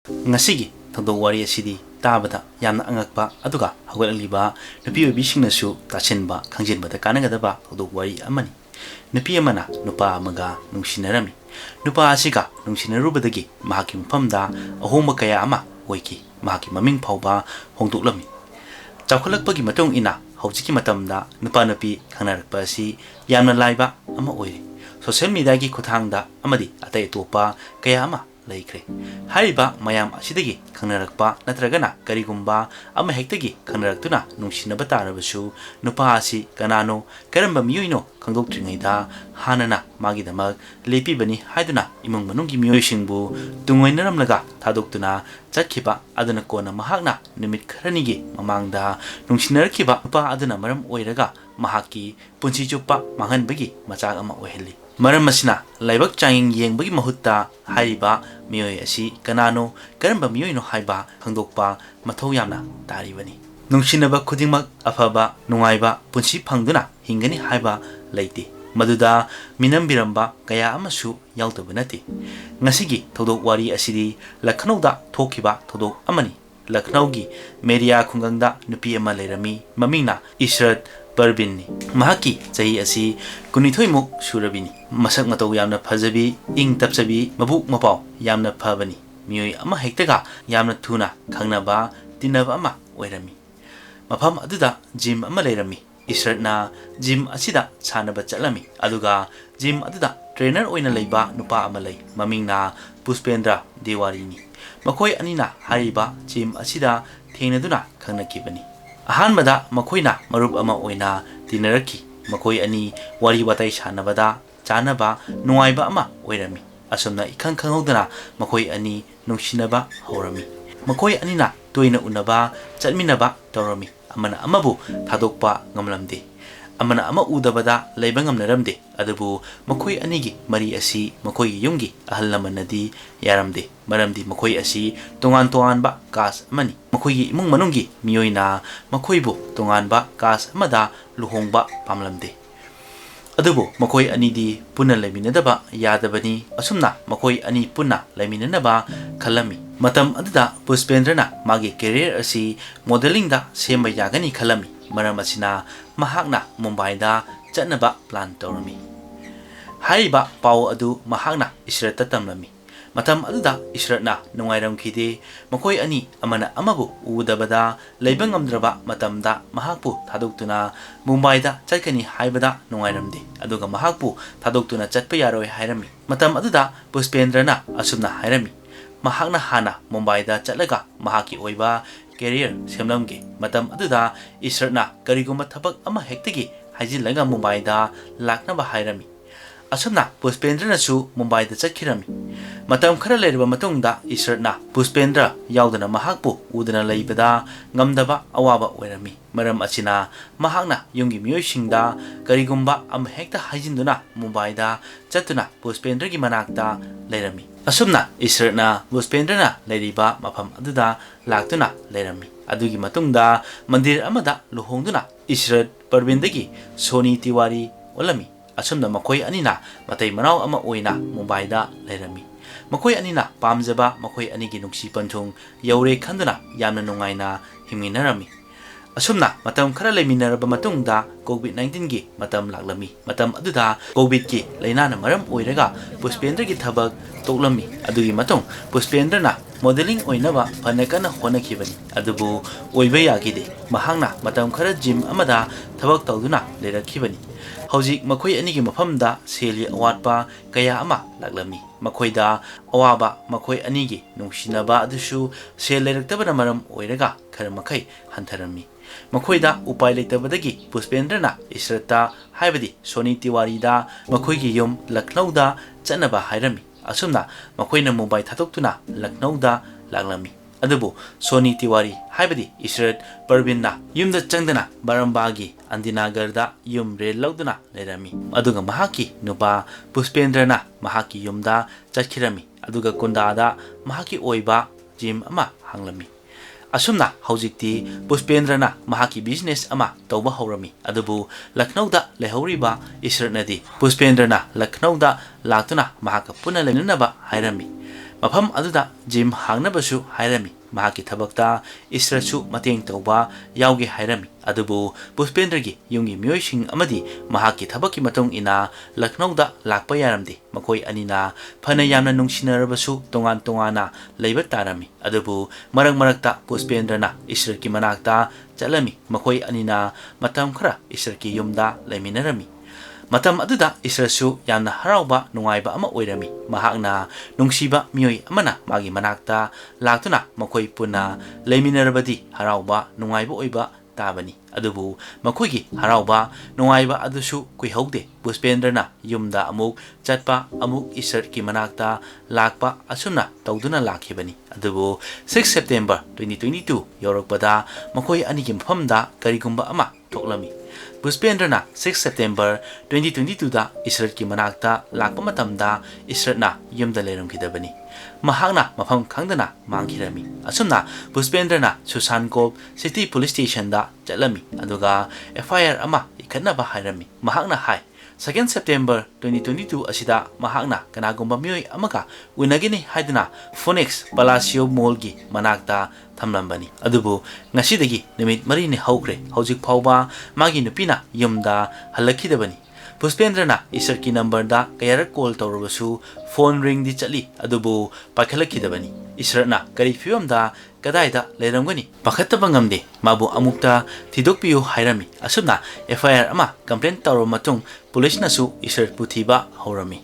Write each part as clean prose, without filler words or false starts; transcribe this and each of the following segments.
Ngasigi thongdok wari asidi tabada yamna angakpa aduga hawgalaliba nupi oibisingnasu tasinba khangjinbada kanagadaba thongdok wari amani. Nupi amana nupa amaga nungsinarami. Nupa asiga nungsinarubadagi mahaki mafamda ahomba kaya ama oiki mahaki maming phawba hongdoklami. Chawkhalakpagi matong ina hawjiki matamda nupa nupi khangnarakpa asi yamna laiba ama oiri. Social media gi khuthangda amadi atai topa kaya ama laikre. Hariba mayam asidagi khangnarakpa natragana karigumba ama hektagi khangnarakuna nungsinaba tarabasu nupa asi kanano karamba miyuino khangdoktringaida hanana magidamak lepibani haiduna imung manunggi miyoisingbu tungoinaramnaga thadokuna chatkhiba aduna kona mahakna numit kharanigi mamangda nungsinarkiba nupa aduna maram oiraga mahaki punsi chuppa manghanbagi machak ama oiheli. Maram masina laibak changing yengbagi mahutta hariba miyoi asi kanano karamba miyoino haiba khangdokpa mathau yamna taribani. Nungsinaba khudingmak afaba nungaiba punsi phangduna hingani haiba leite. Maduda minambiramba kaya amasu yautaba nati. Ngasigi thongdok wari asidi Lakhnauda thokiba thongdok amani. Lakhnaugi media khungangda nupi ama leirami mamingna Ishrat Parvin ni. Mahaki chahi asi kunithoimuk surabini. Masak matau yamna phajabi ing tapsabi mabuk mapau yamna phabani. Miyoi ama hektaga yamna thuna khangnaba tinaba ama oirami. Mafam aduda gym ama leirami. Ishratna gym asida sanaba chatlami. Aduga gym aduda trainer oina leiba nupa ama lei. Mamingna Puspendra Dewarini. Makoi anina hariba gym asida thengnaduna khangnakibani. Ahanbada makoina marup ama oina tinaraki. Makoi ani wari watai sanabada chanaba nungaiba ama oirami. Asomna ikhang khanghodana makoi ani nungsinaba horami. Makoi anina toina unaba chatminaba tawrami. Amana amabu thadokpa ngamlamde. Amana ama udabada leiba ngamnaramde. Adubu makoi anigi mari asi makoi yungi ahal lamanadi yaramde. Maramdi makoi asi tongan ba kas amani. Makoi imung manunggi miyoina makoibu tonganba kas amada luhongba pamlamde. Adubu makoi anidi punna laiminadaba yadabani. Asumna makoi ani punna laiminanaba khalami. Matam aduda Puspendrana magi career asi modeling da semba yagani khalami. Maram asina mahakna Mumbai da chatnaba plan tawrami. Hariba pau adu mahakna Ishrat tamlami. Matam aduda Ishratna nungairam khide makoi ani amana amabu udabada leibang amdraba matamda mahakpu thadoktuna Mumbai da chatkani haibada nungairamde. Aduga mahakpu thadoktuna chatpa yaroi hairami. Matam aduda Puspendrana asumna hairami. Mahakna hana Mumbai da chatlaga mahaki oiba career semlamge. Matam aduda Ishratna karigumba thabak ama hektagi haijilaga Mumbai da laknaba hairami. Asumna Puspendrana su Mumbai da chatkirami. Matam khara leirba matungda Ishratna Puspendra yaudana mahakpu udana leibada ngamdaba awaba oirami. Maram asina mahakna yungi miyoisingda karigumba ama hekta haijinduna Mumbai da chatuna Puspendra gi manakta leirami. Asumna Ishratna Puspendrana leiriba mafam aduda laktuna leirami. Adugi matungda mandir amada luhongduna Ishrat Parvindagi Soni Tiwari olami. Asumna makoi anina matai manau ama oina Mumbai da leirami. Makoi anina pamjaba makoi anigi nungsi panthung yaure khanduna yamna nungaina himminarami. Asumna matam khara leiminaraba matungda COVID-19 gi matam laklami. Matam aduda COVID gi lainana maram oiraga Puspendra gi thabak toklami. Adugi matung Puspendrana modeling oinaba panakana honakibani. Adubu oiba yagide. Mahangna matam khara gym amada thabak tawduna leirakibani. Hawjik makoi anigi mafamda seli awatpa kaya ama laklami. Makoida awaba makoi anigi nungsinaba adusu sel leiraktabana maram oiraga khara makai hantharami. Makoida upai leitabadagi Puspendrana Ishratta haibadi Soni Tiwari da makoigi yum Lakhnauda chatnaba hairami. Asumna makoina Mumbai thatoktuna Lakhnauda laklami. Adubu Soni Tiwari haibadi Ishrat Parvinna yumda changdana Barambagi Andinagarda yum rel lauduna leirami. Aduga mahaki nupa Puspendrana mahaki yumda chatkirami. Aduga kundada mahaki oiba gym ama hanglami. Asumna hawjikti Puspendrana mahaki business ama tawba hawrami. Adubu Lakhnauda lehoriba Ishratnadi Puspendrana Lakhnauda laktuna mahaka puna leiminanaba hairami. ꯃꯐꯝ ꯑꯗꯨꯗ gym ꯍꯥꯡꯅꯕꯁꯨ ꯍꯥꯏꯔꯝꯃꯤ ꯃꯍꯥꯛꯀꯤ ꯊꯕꯛꯇ ꯏꯁ꯭ꯔꯠꯁꯨ ꯃꯇꯦꯡ ꯇꯧꯕ ꯌꯥꯎꯒꯦ ꯍꯥꯏꯔꯝꯃꯤ ꯑꯗꯨꯕꯨ ꯄꯨꯁꯄꯦꯟꯗ꯭ꯔꯒꯤ ꯌꯨꯝꯒꯤ ꯃꯤꯑꯣꯏꯁꯤꯡ ꯑꯃꯗꯤ ꯃꯍꯥꯛꯀꯤ ꯊꯕꯛꯀꯤ ꯃꯇꯨꯡ ꯏꯟꯅ ꯂꯈꯅꯧꯗ ꯂꯥꯛꯄ ꯌꯥꯔꯝꯗꯦ ꯃꯈꯣꯏ ꯑꯅꯤꯅ ꯐꯅ ꯌꯥꯝꯅ ꯅꯨꯡꯁꯤꯅꯔꯕꯁꯨ ꯇꯣꯉꯥꯟ ꯇꯣꯉꯥꯟꯅ ꯂꯩꯕ ꯇꯥꯔꯝꯃꯤ ꯑꯗꯨꯕꯨ ꯃꯔꯛ ꯃꯔꯛꯇ ꯄꯨꯁꯄꯦꯟꯗ꯭ꯔꯅ ꯏꯁ꯭ꯔꯠꯀꯤ ꯃꯅꯥꯛꯇ ꯆꯠꯂꯝꯃꯤ ꯃꯈꯣꯏ ꯑꯅꯤꯅ ꯃꯇꯝ ꯈꯔ ꯏꯁ꯭ꯔꯠꯀꯤ ꯌꯨꯝꯗ ꯂꯩꯃꯤꯟꯅꯔꯝꯃꯤ ꯃꯇꯝ ꯑꯗꯨꯗ ꯏꯁ꯭ꯔꯠꯁꯨ ꯌꯥꯝꯅ ꯍꯔꯥꯎꯕ ꯅꯨꯡꯉꯥꯏꯕ ꯑꯃ ꯑꯣꯏꯔꯝꯃꯤ ꯃꯍꯥꯛꯅ ꯅꯨꯡꯁꯤꯕ ꯃꯤꯑꯣꯏ ꯑꯃꯅ ꯃꯥꯒꯤ ꯃꯅꯥꯛꯇ ꯂꯥꯛꯇꯨꯅ ꯃꯈꯣꯏ ꯄꯨꯟꯅ ꯂꯩꯃꯤꯟꯅꯔꯕꯗꯤ ꯍꯔꯥꯎꯕ ꯅꯨꯡꯉꯥꯏꯕ ꯑꯣꯏꯕ ꯇꯥꯕꯅꯤ ꯑꯗꯨꯕꯨ ꯃꯈꯣꯏꯒꯤ ꯍꯔꯥꯎꯕ ꯅꯨꯡꯉꯥꯏꯕ ꯑꯗꯨꯁꯨ ꯀꯨꯏꯍꯧꯗꯦ ꯄꯨꯁꯄꯦꯟꯗ꯭ꯔꯅ ꯌꯨꯝꯗ ꯑꯃꯨꯛ ꯆꯠꯄ ꯑꯃꯨꯛ ꯏꯁ꯭ꯔꯠꯀꯤ ꯃꯅꯥꯛꯇ ꯂꯥꯛꯄ ꯑꯁꯨꯝꯅ ꯇꯧꯗꯨꯅ ꯂꯥꯛꯈꯤꯕꯅꯤ ꯑꯗꯨꯕꯨ 6 ꯁꯦꯞꯇꯦꯝꯕꯔ 2022 ꯌꯧꯔꯛꯄꯗ ꯃꯈꯣꯏ ꯑꯅꯤꯒꯤ ꯃꯐꯝꯗ ꯀꯔꯤꯒꯨꯝꯕ ꯑꯃ ꯊꯣꯛꯂꯝꯃꯤ ꯄꯨꯁꯄꯦꯟꯗ꯭ꯔꯅ 6 ꯁꯦꯞꯇꯦꯝꯕꯔ 2022ꯗ ꯏꯁ꯭ꯔꯠꯀꯤ ꯃꯅꯥꯛꯇ ꯂꯥꯛꯄ ꯃꯇꯝꯗ ꯏꯁ꯭ꯔꯠꯅ ꯌꯨꯝꯗ ꯂꯩꯔꯝꯈꯤꯗꯕꯅꯤ ꯃꯍꯥꯛꯅ ꯃꯐꯝ ꯈꯪꯗꯅ ꯃꯥꯡꯈꯤꯔꯝꯃꯤ ꯑꯁꯨꯝꯅ ꯄꯨꯁꯄꯦꯟꯗ꯭ꯔꯅ ꯁꯨꯁꯥꯟꯀꯣꯞ ꯁꯤꯇꯤ ꯄꯨꯂꯤꯁ ꯁ꯭ꯇꯦꯁꯟꯗ ꯆꯠꯂꯝꯃꯤ ꯑꯗꯨꯒ FIR ꯑꯃ ꯏꯈꯠꯅꯕ ꯍꯥꯏꯔꯝꯃꯤ ꯃꯍꯥꯛꯅ ꯍꯥꯏ 2 ꯁꯦꯞꯇꯦꯝꯕꯔ 2022 ꯑꯁꯤꯗ ꯃꯍꯥꯛꯅ ꯀꯅꯥꯒꯨꯝꯕ ꯃꯤꯑꯣꯏ ꯑꯃꯒ ꯎꯅꯒꯅꯤ ꯍꯥꯏꯗꯨꯅ ꯐꯣꯅꯤꯛꯁ ꯄꯂꯥꯁꯤꯑꯣ ꯃꯣꯜꯒꯤ ꯃꯅꯥꯛꯇ ꯊꯝꯂꯝꯕꯅꯤ ꯑꯗꯨꯕꯨ ꯉꯁꯤꯗꯒꯤ ꯅꯨꯃꯤꯠ 4ꯅꯤ ꯍꯧꯈ꯭ꯔꯦ ꯍꯧꯖꯤꯛ ꯐꯥꯎꯕ ꯃꯥꯒꯤ ꯅꯨꯄꯤꯅ ꯌꯨꯝꯗ ꯍꯜꯂꯛꯈꯤꯗꯕꯅꯤ ꯄꯨꯁꯄꯦꯟꯗ꯭ꯔꯅ ꯏꯁ꯭ꯔꯠꯀꯤ ꯅꯝꯕꯔꯗ ꯀꯌꯥꯔꯛ ꯀꯣꯜ ꯇꯧꯔꯕꯁꯨ ꯐꯣꯟ ꯔꯤꯡꯗꯤ ꯆꯠꯂꯤ ꯑꯗꯨꯕꯨ ꯄꯥꯏꯈꯠꯂꯛꯈꯤꯗꯕꯅꯤ ꯏꯁ꯭ꯔꯠꯅ ꯀꯔꯤ ꯐꯤꯕꯝꯗ ꯀꯗꯥꯏꯗ ꯂꯩꯔꯝꯒꯅꯤ ꯄꯥꯈꯠꯇꯕ ꯉꯝꯗꯦ ꯃꯥꯕꯨ ꯑꯃꯨꯛꯇ ꯊꯤꯗꯣꯛꯄꯤꯌꯨ ꯍꯥꯏꯔꯝꯃꯤ ꯑꯁꯨꯝꯅ FIR ꯑꯃ ꯀꯝꯄ꯭ꯂꯦꯟ ꯇꯧꯔꯕ ꯃꯇꯨꯡ ꯄꯨꯂꯤꯁꯅꯁꯨ ꯏꯁ꯭ꯔꯠꯄꯨ ꯊꯤꯕ ꯍꯧꯔꯝꯃꯤ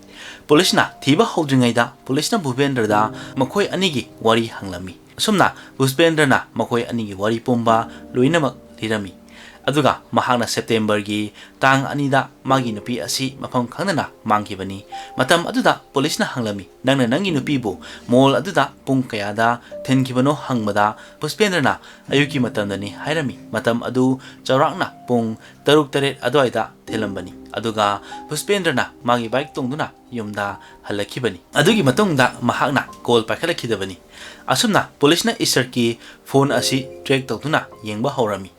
ꯄꯨꯂꯤꯁꯅ ꯊꯤꯕ ꯍꯧꯗ꯭ꯔꯤꯉꯩꯗ ꯄꯨꯂꯤꯁꯅ ꯚꯨꯄꯦꯟꯗ꯭ꯔꯗ ꯃꯈꯣꯏ ꯑꯅꯤꯒꯤ ꯋꯥꯔꯤ ꯍꯪꯂꯝꯃꯤ ꯑꯁꯨꯝꯅ ꯄꯨꯁꯄꯦꯟꯗ꯭ꯔꯅ ꯃꯈꯣꯏ ꯑꯅꯤꯒꯤ ꯋꯥꯔꯤ ꯄꯨꯝꯕ ꯂꯣꯏꯅꯃꯛ ꯂꯤꯔꯝꯃꯤ ꯑꯗꯨꯒ ꯃꯍꯥꯛꯅ ꯁꯦꯞꯇꯦꯝꯕꯔꯒꯤ ꯇꯥꯡ 2ꯗ ꯃꯥꯒꯤ ꯅꯨꯄꯤ ꯑꯁꯤ ꯃꯐꯝ ꯈꯪꯗꯅ ꯃꯥꯡꯈꯤꯕꯅꯤ ꯃꯇꯝ ꯑꯗꯨꯗ ꯄꯨꯂꯤꯁꯅ ꯍꯪꯂꯝꯃꯤ ꯅꯪꯅ ꯅꯪꯒꯤ ꯅꯨꯄꯤꯕꯨ ꯃꯣꯜ ꯑꯗꯨꯗ ꯄꯨꯡ ꯀꯌꯥꯗ ꯊꯤꯟꯈꯤꯕꯅꯣ ꯍꯪꯕꯗ ꯄꯨꯁꯄꯦꯟꯗ꯭ꯔꯅ ꯑꯌꯨꯛꯀꯤ ꯃꯇꯝꯗꯅꯤ ꯍꯥꯏꯔꯝꯃꯤ ꯃꯇꯝ ꯑꯗꯨ ꯆꯥꯎꯔꯥꯛꯅ ꯄꯨꯡ 6-7 ꯑꯗꯨꯋꯥꯏꯗ ꯊꯤꯜꯂꯝꯕꯅꯤ ꯑꯗꯨꯒ ꯄꯨꯁꯄꯦꯟꯗ꯭ꯔꯅ ꯃꯥꯒꯤ ꯕꯥꯏꯛ ꯇꯣꯡꯗꯨꯅ ꯌꯨꯝꯗ ꯍꯜꯂꯛꯈꯤꯕꯅꯤ ꯑꯗꯨꯒꯤ ꯃꯇꯨꯡꯗ ꯃꯍꯥꯛꯅ ꯀꯣꯜ ꯄꯥꯏꯈꯠꯂꯛꯈꯤꯗꯕꯅꯤ ꯑꯁꯨꯝꯅ ꯄꯨꯂꯤꯁꯅ ꯏꯁ꯭ꯔꯠꯀꯤ ꯐꯣꯟ ꯑꯁꯤ ꯇ꯭ꯔꯦꯛ ꯇꯧꯗꯨꯅ ꯌꯦꯡꯕ ꯍꯧꯔꯝꯃꯤ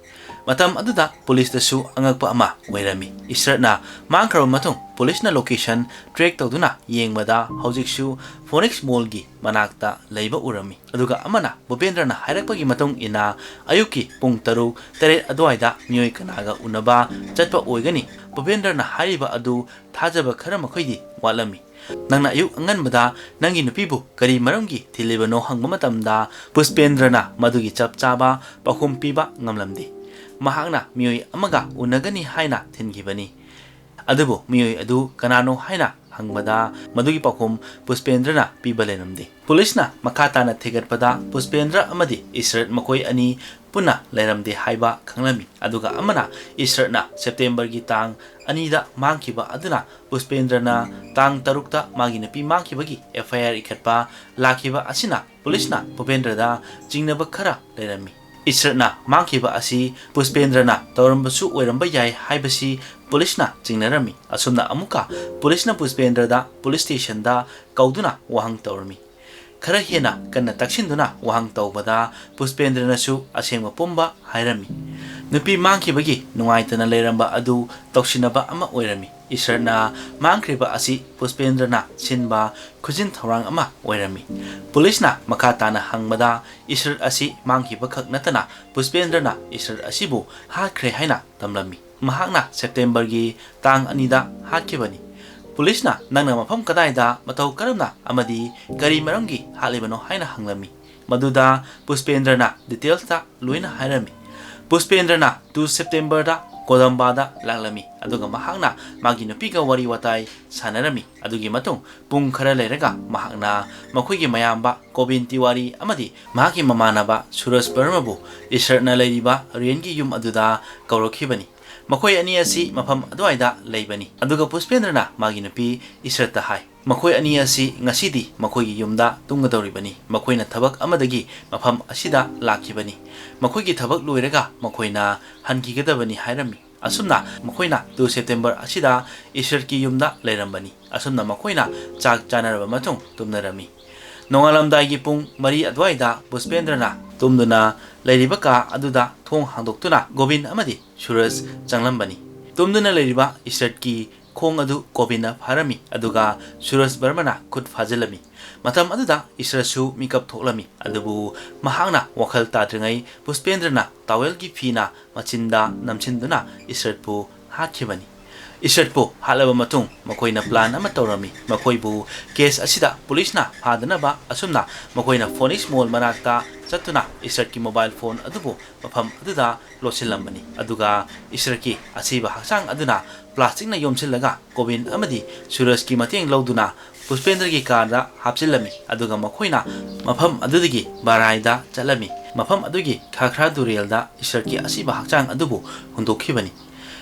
ꯃꯇꯝ ꯑꯗꯨꯗ ꯄꯨꯂꯤꯁꯇꯁꯨ ꯑꯉꯛꯄ ꯑꯃ ꯑꯣꯏꯔꯝꯃꯤ ꯏꯁ꯭ꯔꯠꯅ ꯃꯥꯡꯈ꯭ꯔꯕ ꯃꯇꯨꯡ ꯄꯨꯂꯤꯁꯅ ꯂꯣꯀꯦꯁꯟ ꯇ꯭ꯔꯦꯛ ꯇꯧꯗꯨꯅ ꯌꯦꯡꯕꯗ ꯍꯧꯖꯤꯛꯁꯨ ꯐꯣꯅꯤꯛꯁ ꯃꯣꯜꯒꯤ ꯃꯅꯥꯛꯇ ꯂꯩꯕ ꯎꯔꯝꯃꯤ ꯑꯗꯨꯒ ꯑꯃꯅ ꯚꯨꯄꯦꯟꯗ꯭ꯔꯅ ꯍꯥꯏꯔꯛꯄꯒꯤ ꯃꯇꯨꯡ ꯏꯟꯅ ꯑꯌꯨꯛꯀꯤ ꯄꯨꯡ 6-7 ꯑꯗꯨꯋꯥꯏꯗ ꯃꯤꯑꯣꯏ ꯀꯅꯥꯒ ꯎꯅꯕ ꯆꯠꯄ ꯑꯣꯏꯒꯅꯤ ꯚꯨꯄꯦꯟꯗ꯭ꯔꯅ ꯍꯥꯏꯔꯤꯕ ꯑꯗꯨ ꯊꯥꯖꯕ ꯈꯔ ꯃꯈꯩꯗꯤ ꯋꯥꯠꯂꯝꯃꯤ ꯅꯪꯅ ꯑꯌꯨꯛ ꯑꯉꯟꯕꯗ ꯅꯪꯒꯤ ꯅꯨꯄꯤꯕꯨ ꯀꯔꯤ ꯃꯔꯝꯒꯤ ꯊꯤꯜꯂꯤꯕꯅꯣ ꯍꯪꯕ ꯃꯇꯝꯗ ꯄꯨꯁꯄꯦꯟꯗ꯭ꯔꯅ ꯃꯗꯨꯒꯤ ꯆꯞ ꯆꯥꯕ ꯄꯥꯎꯈꯨꯝ ꯄꯤꯕ ꯉꯝꯂꯝꯗꯦ ꯃꯍꯥꯛꯅ ꯃꯤꯑꯣꯏ ꯑꯃꯒ ꯎꯅꯒꯅꯤ ꯍꯥꯏꯅ ꯊꯤꯟꯈꯤꯕꯅꯤ ꯑꯗꯨꯕꯨ ꯃꯤꯑꯣꯏ ꯑꯗꯨ ꯀꯅꯥꯅꯣ ꯍꯥꯏꯅ ꯍꯪꯕꯗ ꯃꯗꯨꯒꯤ ꯄꯥꯎꯈꯨꯝ ꯄꯨꯁꯄꯦꯟꯗ꯭ꯔꯅ ꯄꯤꯕ ꯂꯩꯔꯝꯗꯦ ꯄꯨꯂꯤꯁꯅ ꯃꯈꯥ ꯇꯥꯅ ꯊꯤꯒꯠꯄꯗ ꯄꯨꯁꯄꯦꯟꯗ꯭ꯔ ꯑꯃꯗꯤ ꯏꯁ꯭ꯔꯠ ꯃꯈꯣꯏ ꯑꯅꯤ ꯄꯨꯟꯅ ꯂꯩꯔꯝꯗꯦ ꯍꯥꯏꯕ ꯈꯪꯂꯝꯃꯤ ꯑꯗꯨꯒ ꯑꯃꯅ ꯏꯁ꯭ꯔꯠꯅ ꯁꯦꯞꯇꯦꯝꯕꯔꯒꯤ ꯇꯥꯡ 2ꯗ ꯃꯥꯡꯈꯤꯕ ꯑꯗꯨꯅ ꯄꯨꯁꯄꯦꯟꯗ꯭ꯔꯅ ꯇꯥꯡ 6ꯇ ꯃꯥꯒꯤ ꯅꯨꯄꯤ ꯃꯥꯡꯈꯤꯕꯒꯤ FIR ꯏꯈꯠꯄ ꯂꯥꯛꯈꯤꯕ ꯑꯁꯤꯅ ꯄꯨꯂꯤꯁꯅ ꯚꯨꯄꯦꯟꯗ꯭ꯔꯗ ꯆꯤꯡꯅꯕ ꯈꯔ ꯂꯩꯔꯝꯃꯤ ꯏꯁ꯭ꯔꯠꯅ ꯃꯥꯡꯈꯤꯕ ꯑꯁꯤ ꯄꯨꯁꯄꯦꯟꯗ꯭ꯔꯅ ꯇꯧꯔꯝꯕꯁꯨ ꯑꯣꯏꯔꯝꯕ ꯌꯥꯏ ꯍꯥꯏꯕꯁꯤ ꯄꯨꯂꯤꯁꯅ ꯆꯤꯡꯅꯔꯝꯃꯤ ꯑꯁꯨꯝꯅ ꯑꯃꯨꯛꯀ ꯄꯨꯂꯤꯁꯅ ꯄꯨꯁꯄꯦꯟꯗ꯭ꯔꯗ ꯄꯨꯂꯤꯁ ꯁ꯭ꯇꯦꯁꯟꯗ ꯀꯧꯗꯨꯅ ꯋꯥꯍꯪ ꯇꯧꯔꯝꯃꯤ खरा हेना कन्ना तक्सिन्दुना वाहंग तौबदा पुष्पेंद्रनसु असेंग पुंबा हायरमी नुपी मांखिबगी नुंगाइतना लेरंबा अदु तौसिनबा अमा ओइरमी ईश्वरना मांखरिबा असि पुष्पेंद्रना सिनबा खुजिन थौरांग अमा ओइरमी पुलिसना मखा ताना हंगबदा ईश्वर असि मांखिबा खक नतना पुष्पेंद्रना ईश्वर असिबु हाख्रे हाइना तमलमी महाकना सेप्टेम्बरगी तांग अनिदा हाखिबनी पुलिसना नंगना मफम कदाइदा मतौ करमना अमदी करी मरमगी हालिबनो हाइना हंगलमी मदुदा पुष्पेंद्रना डिटेल्सता लोइना हाइरमी पुष्पेंद्रना 2 सेप्टेम्बर दा कोलंबादा लांगलमी अदुगा महाकना मागी नुपीगा वरी वताई सानरमी अदुगी मतुंग पुंग खरा लेरगा महाकना मखोइगी मयाम्बा कोबिन तिवारी अमदी मागी ममानबा सूरज बर्मबु ईश्वरना लेरिबा रेनगी युम अदुदा कौरखिबनी मखोई अनी असी मफम अदवाइदा लेबनी अदुगा पुष्पेंद्रना मागी नुपी ईश्वरता हाय मखोई अनी असी ngasiदी मखोइगी युमदा तुंगदौरिबनी मखोइना थबक अमदगी मफम असिदा लाखिबनी मखोइगी थबक लोइरगा मखोइना हनकिगदबनी हायरमी असुमना मखोइना 2 सेप्टेम्बर असिदा ईश्वर की युमदा लेरंबनी असुमना मखोइना चाक चानरबा मतुंग तुमनरमी नोंगालमदाइगी पुंग 4 अदवाइदा पुष्पेंद्रना तुमदुना लेरिबा का अदुदा थोंग हांदोक्तुना गोविंद अमदी सूरज चंगलंबनी तुमदुना लेरिबा ईश्वर की ꯃꯈꯣꯡ ꯑꯗꯨ ꯀꯣꯕꯤꯟꯅ ꯐꯥꯔꯝꯃꯤ ꯑꯗꯨꯒ ꯁꯨꯔꯖ ꯕꯔꯃꯅ ꯈꯨꯠ ꯐꯥꯖꯤꯜꯂꯝꯃꯤ ꯃꯇꯝ ꯑꯗꯨꯗ ꯏꯁ꯭ꯋꯔꯁꯨ ꯃꯤꯀꯞ ꯊꯣꯛꯂꯝꯃꯤ ꯑꯗꯨꯕꯨ ꯃꯍꯥꯛꯅ ꯋꯥꯈꯜ ꯇꯥꯗ꯭ꯔꯤꯉꯩ ꯄꯨꯁꯄꯦꯟꯗ꯭ꯔꯅ ꯇꯥꯋꯦꯜꯒꯤ ꯐꯤꯅ ꯃꯆꯤꯟꯗ ꯅꯝꯁꯤꯟꯗꯨꯅ ꯏꯁ꯭ꯋꯔꯕꯨ ꯍꯥꯠꯈꯤꯕꯅꯤ ꯏꯁ꯭ꯋꯔꯕꯨ ꯍꯥꯠꯂꯕ ꯃꯇꯨꯡ ꯃꯈꯣꯏꯅ ꯄ꯭ꯂꯥꯟ ꯑꯃ ꯇꯧꯔꯝꯃꯤ ꯃꯈꯣꯏꯕꯨ ꯀꯦꯁ ꯑꯁꯤꯗ ꯄꯨꯂꯤꯁꯅ ꯐꯥꯗꯅꯕ ꯑꯁꯨꯝꯅ ꯃꯈꯣꯏꯅ ꯐꯣꯅꯤꯛꯁ ꯃꯣꯜ ꯃꯅꯥꯛꯇ ꯆꯠꯇꯨꯅ ꯏꯁ꯭ꯋꯔꯒꯤ ꯃꯣꯕꯥꯏꯜ ꯐꯣꯟ ꯑꯗꯨꯕꯨ ꯃꯐꯝ ꯑꯗꯨꯗ ꯂꯣꯠꯁꯤꯜꯂꯝꯕꯅꯤ ꯑꯗꯨꯒ ꯏꯁ꯭ꯋꯔꯒꯤ ꯑꯁꯤꯕ ꯍꯛꯆꯥꯡ ꯑꯗꯨꯅ ꯄ꯭ꯂꯥꯁꯇꯤꯛꯅ ꯌꯣꯝꯁꯤꯜꯂꯒ ꯀꯣꯕꯤꯟ ꯑꯃꯗꯤ ꯁꯨꯔꯖꯀꯤ ꯃꯇꯦꯡ ꯂꯧꯗꯨꯅ ꯄꯨꯁꯄꯦꯟꯗ꯭ꯔꯒꯤ ꯀꯥꯔꯗ ꯍꯥꯞꯆꯤꯜꯂꯝꯃꯤ ꯑꯗꯨꯒ ꯃꯈꯣꯏꯅ ꯃꯐꯝ ꯑꯗꯨꯗꯒꯤ ꯕꯔꯥꯏꯗ ꯆꯠꯂꯝꯃꯤ ꯃꯐꯝ ꯑꯗꯨꯒꯤ ꯈꯔ ꯇꯨꯔꯦꯜꯗ ꯏꯁ꯭ꯋꯔꯒꯤ ꯑꯁꯤꯕ ꯍꯛꯆꯥꯡ ꯑꯗꯨꯕꯨ ꯍꯨꯟꯗꯣꯛꯈꯤꯕꯅꯤ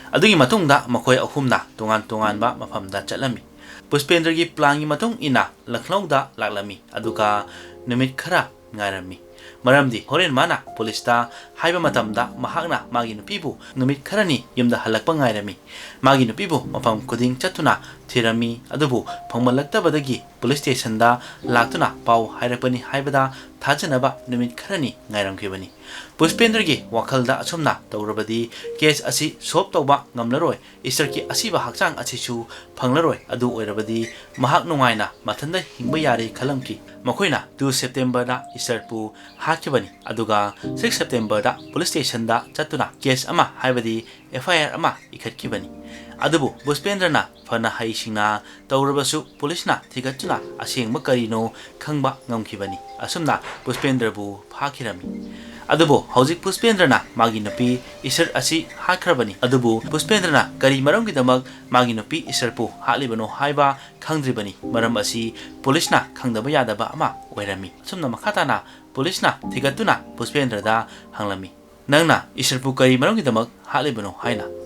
ꯑꯗꯨꯒꯤ ꯃꯇꯨꯡꯗ ꯃꯈꯣꯏ ꯑꯍꯨꯝꯅ ꯇꯣꯉꯥꯟ ꯇꯣꯉꯥꯟꯕ ꯃꯐꯝꯗ ꯆꯠꯂꯝꯃꯤ ꯄꯨꯁꯄꯦꯟꯗ꯭ꯔꯒꯤ ꯄ꯭ꯂꯥꯟꯒꯤ ꯃꯇꯨꯡ ꯏꯟꯅ ꯂꯈꯅꯧꯗ ꯂꯥꯛꯂꯝꯃꯤ ꯑꯗꯨꯒ ꯅꯨꯃꯤꯠ ꯈꯔ ꯉꯥꯏꯔꯝꯃꯤ ꯃꯔꯝꯗꯤ ꯍꯣꯔꯦꯟ ꯃꯥꯅ ꯄꯨꯂꯤꯁꯇ ꯍꯥꯏꯕ ꯃꯇꯝꯗ ꯃꯍꯥꯛꯅ ꯃꯥꯒꯤ ꯅꯨꯄꯤꯕꯨ ꯅꯨꯃꯤꯠ ꯈꯔꯅꯤ ꯌꯨꯝꯗ ꯍꯜꯂꯛꯄ ꯉꯥꯏꯔꯝꯃꯤ ꯃꯥꯒꯤ ꯅꯨꯄꯤꯕꯨ ꯃꯐꯝ ꯈꯨꯗꯤꯡ ꯆꯠꯇꯨꯅ ꯊꯤꯔꯝꯃꯤ ꯑꯗꯨꯕꯨ ꯐꯪꯃꯜꯂꯛꯇꯕꯗꯒꯤ ꯄꯨꯂꯤꯁ ꯁ꯭ꯇꯦꯁꯟꯗ ꯂꯥꯛꯇꯨꯅ ꯄꯥꯎ ꯍꯥꯏꯔꯛꯄꯅꯤ ꯍꯥꯏꯕꯗ ꯊꯥꯖꯅꯕ ꯅꯨꯃꯤꯠ ꯈꯔꯅꯤ ꯉꯥꯏꯔꯝꯈꯤꯕꯅꯤ ꯄꯨꯁꯄꯦꯟꯗ꯭ꯔꯒꯤ ꯋꯥꯈꯜꯗ ꯑꯁꯨꯝꯅ ꯇꯧꯔꯕꯗꯤ ꯀꯦꯁ ꯑꯁꯤ ꯁꯣꯜꯕ ꯇꯧꯕ ꯉꯝꯂꯔꯣꯏ ꯏꯁ꯭ꯋꯔꯒꯤ ꯑꯁꯤꯕ ꯍꯛꯆꯥꯡ ꯑꯁꯤꯁꯨ ꯐꯪꯂꯔꯣꯏ ꯑꯗꯨ ꯑꯣꯏꯔꯕꯗꯤ ꯃꯍꯥꯛ ꯅꯨꯡꯉꯥꯏꯅ ꯃꯊꯟꯇ ꯍꯤꯡꯕ ꯌꯥꯔꯦ ꯈꯜꯂꯝꯈꯤ ꯃꯈꯣꯏꯅ 2 ꯁꯦꯞꯇꯦꯝꯕꯔꯗ ꯏꯁ꯭ꯋꯔꯕꯨ ꯍꯥꯠꯈꯤꯕꯅꯤ ꯑꯗꯨꯒ 6 ꯁꯦꯞꯇꯦꯝꯕꯔꯗ ꯄꯨꯂꯤꯁ ꯁ꯭ꯇꯦꯁꯟꯗ ꯆꯠꯇꯨꯅ ꯀꯦꯁ ꯑꯃ ꯍꯥꯏꯕꯗꯤ FIR ꯑꯃ ꯏꯈꯠꯈꯤꯕꯅꯤ ꯑꯗꯨꯕꯨ ꯄꯨꯁꯄꯦꯟꯗ꯭ꯔꯅ ꯐꯅ ꯍꯩꯁꯤꯡꯅ ꯇꯧꯔꯕꯁꯨ ꯄꯨꯂꯤꯁꯅ ꯊꯤꯒꯠꯇꯨꯅ ꯑꯁꯦꯡꯕ ꯀꯔꯤꯅꯣ ꯈꯪꯕ ꯉꯝꯈꯤꯕꯅꯤ ꯑꯁꯨꯝꯅ ꯄꯨꯁꯄꯦꯟꯗ꯭ꯔꯕꯨ ꯐꯥꯈꯤꯔꯝꯃꯤ ꯑꯗꯨꯕꯨ ꯍꯧꯖꯤꯛ ꯄꯨꯁꯄꯦꯟꯗ꯭ꯔꯅ ꯃꯥꯒꯤ ꯅꯨꯄꯤ ꯏꯁ꯭ꯋꯔ ꯑꯁꯤ ꯍꯥꯠꯈ꯭ꯔꯕꯅꯤ ꯑꯗꯨꯕꯨ ꯄꯨꯁꯄꯦꯟꯗ꯭ꯔꯅ ꯀꯔꯤ ꯃꯔꯝꯒꯤꯗꯃꯛ ꯃꯥꯒꯤ ꯅꯨꯄꯤ ꯏꯁ꯭ꯋꯔꯕꯨ ꯍꯥꯠꯂꯤꯕꯅꯣ ꯍꯥꯏꯕ ꯈꯪꯗ꯭ꯔꯤꯕꯅꯤ ꯃꯔꯝ ꯑꯁꯤ ꯄꯨꯂꯤꯁꯅ ꯈꯪꯗꯕ ꯌꯥꯗꯕ ꯑꯃ ꯑꯣꯏꯔꯝꯃꯤ ꯑꯁꯨꯝꯅ ꯃꯈꯥ ꯇꯥꯅ ꯄꯨꯂꯤꯁꯅ ꯊꯤꯒꯠꯇꯨꯅ ꯄꯨꯁꯄꯦꯟꯗ꯭ꯔꯗ ꯍꯪꯂꯝꯃꯤ ꯅꯪꯅ ꯏꯁ꯭ꯋꯔꯕꯨ ꯀꯔꯤ ꯃꯔꯝꯒꯤꯗꯃꯛ ꯍꯥꯠꯂꯤꯕꯅꯣ ꯍꯥꯏꯅ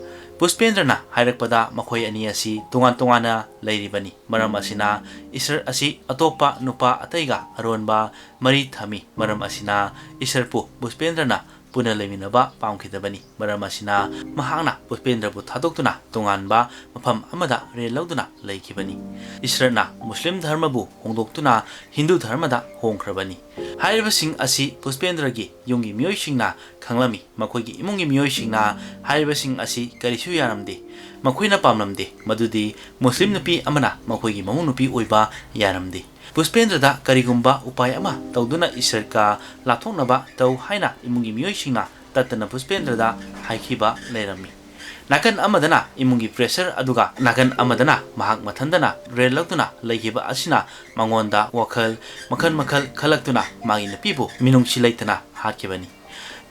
ꯄꯨꯁꯄꯦꯟꯗ꯭ꯔꯅ ꯍꯥꯏꯔꯛꯄꯗ ꯃꯈꯣꯏ ꯑꯅꯤ ꯑꯁꯤ ꯇꯣꯉꯥꯟ ꯇꯣꯉꯥꯟꯅ ꯂꯩꯔꯤꯕꯅꯤ ꯃꯔꯝ ꯑꯁꯤꯅ ꯏꯁ꯭ꯋꯔ ꯑꯁꯤ ꯑꯇꯣꯞꯄ ꯅꯨꯄꯥ ꯑꯇꯩꯒ ꯑꯔꯣꯟꯕ ꯃꯔꯤ ꯊꯝꯃꯤ ꯃꯔꯝ ꯑꯁꯤꯅ ꯏꯁ꯭ꯋꯔꯕꯨ ꯄꯨꯁꯄꯦꯟꯗ꯭ꯔꯅ ꯄꯨꯟꯅ ꯂꯩꯃꯤꯟꯅꯕ ꯄꯥꯝꯈꯤꯗꯕꯅꯤ ꯃꯔꯝ ꯑꯁꯤꯅ ꯃꯍꯥꯛꯅ ꯄꯨꯁꯄꯦꯟꯗ꯭ꯔꯕꯨ ꯊꯥꯗꯣꯛꯇꯨꯅ ꯇꯣꯉꯥꯟꯕ ꯃꯐꯝ ꯑꯃꯗ ꯔꯦꯟ ꯂꯧꯗꯨꯅ ꯂꯩꯈꯤꯕꯅꯤ ꯏꯁ꯭ꯋꯔꯅ ꯃꯨꯁꯂꯤꯝ ꯙꯔꯃꯕꯨ ꯍꯣꯡꯗꯣꯛꯇꯨꯅ ꯍꯤꯟꯗꯨ ꯙꯔꯃꯗ ꯍꯣꯡꯈ꯭ꯔꯕꯅꯤ ꯍꯥꯏꯔꯤꯕꯁꯤꯡ ꯑꯁꯤ ꯄꯨꯁꯄꯦꯟꯗ꯭ꯔꯒꯤ ꯌꯨꯝꯒꯤ ꯃꯤꯑꯣꯏꯁꯤꯡꯅ ꯈꯪꯂꯝꯃꯤ ꯃꯈꯣꯏꯒꯤ ꯏꯃꯨꯡꯒꯤ ꯃꯤꯑꯣꯏꯁꯤꯡꯅ ꯍꯥꯏꯔꯤꯕꯁꯤꯡ ꯑꯁꯤ ꯀꯔꯤꯁꯨ ꯌꯥꯔꯝꯗꯦ ꯃꯈꯣꯏꯅ ꯄꯥꯝꯂꯝꯗꯦ ꯃꯗꯨꯗꯤ ꯃꯨꯁꯂꯤꯝ ꯅꯨꯄꯤ ꯑꯃꯅ ꯃꯈꯣꯏꯒꯤ ꯃꯃꯧ ꯅꯨꯄꯤ ꯑꯣꯏꯕ ꯌꯥꯔꯝꯗꯦ ꯄꯨꯁꯄꯦꯟꯗ꯭ꯔꯗ ꯀꯔꯤꯒꯨꯝꯕ ꯎꯄꯥꯏ ꯑꯃ ꯇꯧꯗꯨꯅ ꯏꯁ꯭ꯋꯔꯒ ꯂꯥꯞꯊꯣꯛꯅꯕ ꯇꯧ ꯍꯥꯏꯅ ꯏꯃꯨꯡꯒꯤ ꯃꯤꯑꯣꯏꯁꯤꯡꯅ ꯇꯠꯇꯅ ꯄꯨꯁꯄꯦꯟꯗ꯭ꯔꯗ ꯍꯥꯏꯈꯤꯕ ꯂꯩꯔꯝꯃꯤ नाकन अमदना इमुंगी प्रेशर अदुगा नाकन अमदना महाक मथंदना रेल लौतुना लेगिबा असिना मंगोंदा वखल मखन मखल खलक्तुना मागी नपीबु मिनुंगसि लैतना हाकिबनी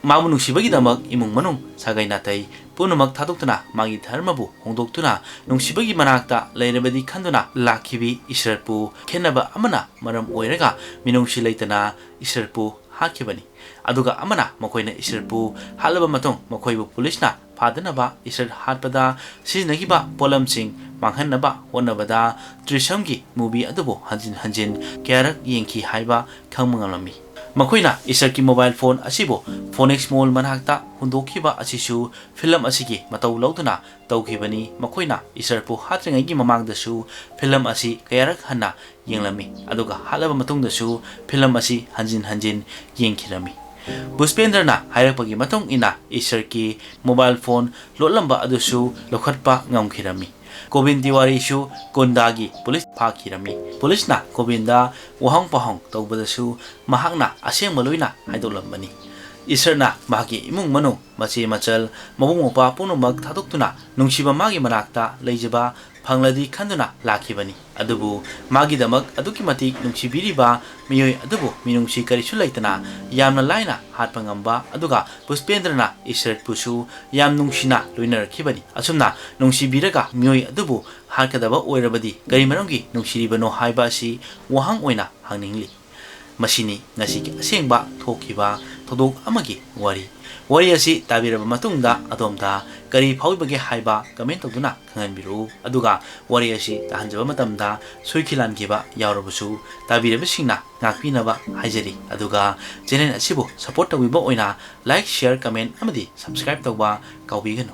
माबु नुंसिबगिदमक इमुंग मनुंग सागै नातै पुनमक थादोक्तुना मागी धर्मबु होंदोक्तुना नुंसिबगी मनाक्ता लैरबदि खंदुना लाखिबि ईश्वरपु खेनबा अमना मरम ओइरगा मिनुंगसि लैतना ईश्वरपु हाकिबनी अदुगा अमना मखोइना ईश्वरपु हालबा मतों मखोइबु पुलिसना फादनबा ईश्वर हाटपदा सिजनगिबा पोलमसिंग मांगहनबा होनबदा त्रिशमगी मूवी अदुबो हंजिन हंजिन क्यारक येंखी हाइबा खंगमंगलमी मखोइना ईश्वर की मोबाइल फोन असिबो फोनिक्स मॉल मनाक्ता हुंदोखिबा असिसु फिल्म असिगी मतौ लौदुना तौखिबनी मखोइना ईश्वरपु हात्रिङैगी ममांगदसु फिल्म असी कयारक हन्ना येंगलमी अदुगा हालबा मतुंगदसु फिल्म असी हंजिन हंजिन येंखिरमी पुष्पेंद्रना हायरपगी मतुंग इना ईश्वर की मोबाइल फोन लोलंबा अदुसु लोखटपा ngамखिरमी कोबिन तिवारीसु कोंडागी पुलिस फाखिरमी पुलिसना कोबिनदा वहंग पहंग तौबदसु महाकना असेंग मलोइना हाइदोलंबनी ईश्वरना मागी इमुंग मनु मचे मचल मबुंग मोपा पुनुमक थादोक्तुना नुंसिबा मागी मनाक्ता लेजबा फंगलदी खंदुना लाखिबनी अदुबु मागी दमक अदुकी मतिक नुंसिबिरिबा मियोय अदुबु मिनुंगसि करिसु लैतना यामना लाइना हातपंगंबा अदुगा पुष्पेंद्रना ईश्वरपुसु याम नुंसिना लोइनरखिबनी असुमना नुंसिबिरगा मियोय अदुबु हातकदबा ओइरबदी करि मरंगी नुंसिरिबनो हाइबा असि वहांग ओइना हांगनिंगली मसिनी ngasi असेंगबा थोखिबा थोदोक अमगी wari asi tabiraba matungda adomda kari phawibage haiba comment toduna khanganbiru aduga wari asi tahanjaba matamda soikilan giba yawrabusu tabiraba singna ngakpinaba haijari aduga channel asibu support tawiba oina like share comment amadi subscribe tawba kawbiganu